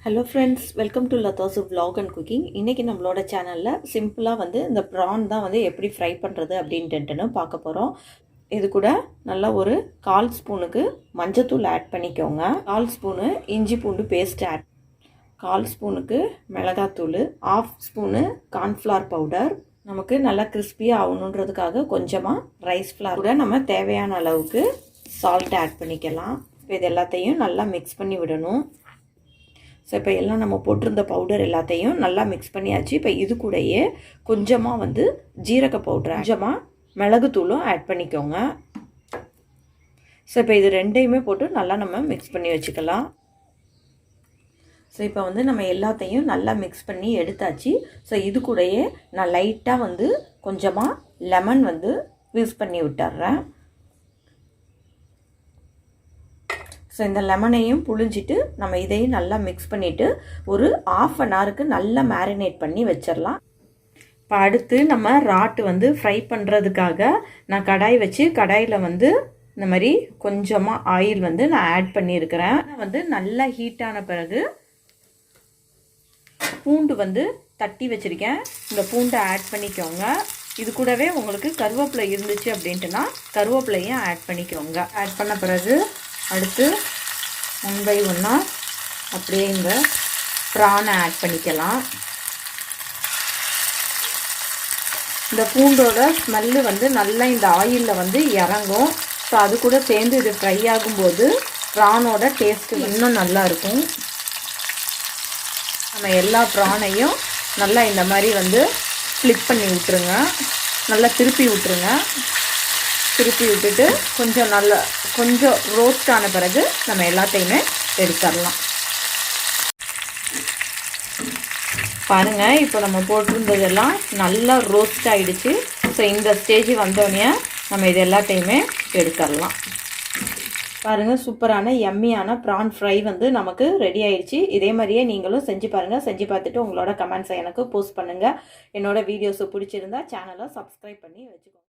Hello friends, welcome to Latha's vlog and cooking. இன்றைக்கி நம்மளோட சேனலில் சிம்பிளாக இந்த ப்ரான் தான் எப்படி ஃப்ரை பண்ணுறது அப்படின்ட்டுன்னு பார்க்க போகிறோம். இது கூட நல்லா ஒரு 1/4 ஸ்பூனுக்கு மஞ்சத்தூள் ஆட் பண்ணிக்கோங்க. 1/4 ஸ்பூனு இஞ்சி பூண்டு பேஸ்ட் ஆட், 1/4 ஸ்பூனுக்கு மிளகாத்தூள், 1/2 ஸ்பூனு கார்ன்ஃப்ளவர் பவுடர். நமக்கு நல்லா கிறிஸ்பியாக ஆகணுன்றதுக்காக கொஞ்சமாக ரைஸ் ஃப்ளார் கூட நம்ம தேவையான அளவுக்கு சால்ட் ஆட் பண்ணிக்கலாம். இது எல்லாத்தையும் நல்லா மிக்ஸ் பண்ணி விடணும். ஸோ இப்போ எல்லாம் நம்ம போட்டிருந்த பவுடர் எல்லாத்தையும் நல்லா மிக்ஸ் பண்ணியாச்சு. இப்போ இது கூடயே கொஞ்சமாக ஜீரக பவுடர், கொஞ்சமாக மிளகுத்தூளும் ஆட் பண்ணிக்கோங்க. ஸோ இப்போ இது ரெண்டையுமே போட்டு நல்லா நம்ம மிக்ஸ் பண்ணி வச்சுக்கலாம். ஸோ இப்போ நம்ம எல்லாத்தையும் நல்லா மிக்ஸ் பண்ணி எடுத்தாச்சு. ஸோ இது கூடயே நான் லைட்டாக கொஞ்சமாக லெமன் யூஸ் பண்ணி விட்டுறேன். ஸோ இந்த லெமனையும் புழிஞ்சிட்டு நம்ம இதையும் நல்லா மிக்ஸ் பண்ணிவிட்டு ஒரு 1/2 அன் ஹவருக்கு நல்லா மேரினேட் பண்ணி வச்சிடலாம். இப்போ அடுத்து நம்ம ராட்டு ஃப்ரை பண்ணுறதுக்காக நான் கடாய் வச்சு கடாயில் இந்த மாதிரி கொஞ்சமாக ஆயில் நான் ஆட் பண்ணியிருக்கிறேன். நல்லா ஹீட்டான பிறகு பூண்டு தட்டி வச்சுருக்கேன். இந்த பூண்டை ஆட் பண்ணிக்கோங்க. இது கூடவே உங்களுக்கு கருவேப்பிலை இருந்துச்சு அப்படின்ட்டுனா கருவேப்பிலையும் ஆட் பண்ணிக்கோங்க. ஆட் பண்ண பிறகு அடுத்து 1 by 1 அப்படியே இந்த ப்ரானை ஆட் பண்ணிக்கலாம். இந்த பூண்டோட ஸ்மெல்லு நல்லா இந்த ஆயிலில் இறங்கும். ஸோ அது கூட சேர்ந்து இது ஃப்ரை ஆகும்போது ப்ரானோட டேஸ்ட்டு இன்னும் நல்லா இருக்கும். நம்ம எல்லா ப்ரானையும் நல்லா இந்த மாதிரி ஃப்ளிப் பண்ணி விட்டுருங்க. நல்லா திருப்பி விட்டுருங்க. திருப்பி விட்டுட்டு கொஞ்சம் ரோஸ்ட் ஆன பிறகு நம்ம எல்லாத்தையுமே எடுத்துடலாம். பாருங்கள், இப்போ நம்ம போட்டிருந்ததெல்லாம் நல்லா ரோஸ்ட் ஆகிடுச்சு. ஸோ இந்த ஸ்டேஜ் வந்தோடனே நம்ம இது எல்லாத்தையுமே எடுத்துடலாம். பாருங்கள், சூப்பரான எம்மியான ப்ரான் ஃப்ரை நமக்கு ரெடி ஆயிடுச்சு. இதே மாதிரியே நீங்களும் செஞ்சு பாருங்கள். செஞ்சு பார்த்துட்டு உங்களோட கமெண்ட்ஸை எனக்கு போஸ்ட் பண்ணுங்கள். என்னோடய வீடியோஸை பிடிச்சிருந்தா சேனலை சப்ஸ்கிரைப் பண்ணி வச்சுக்கோங்க.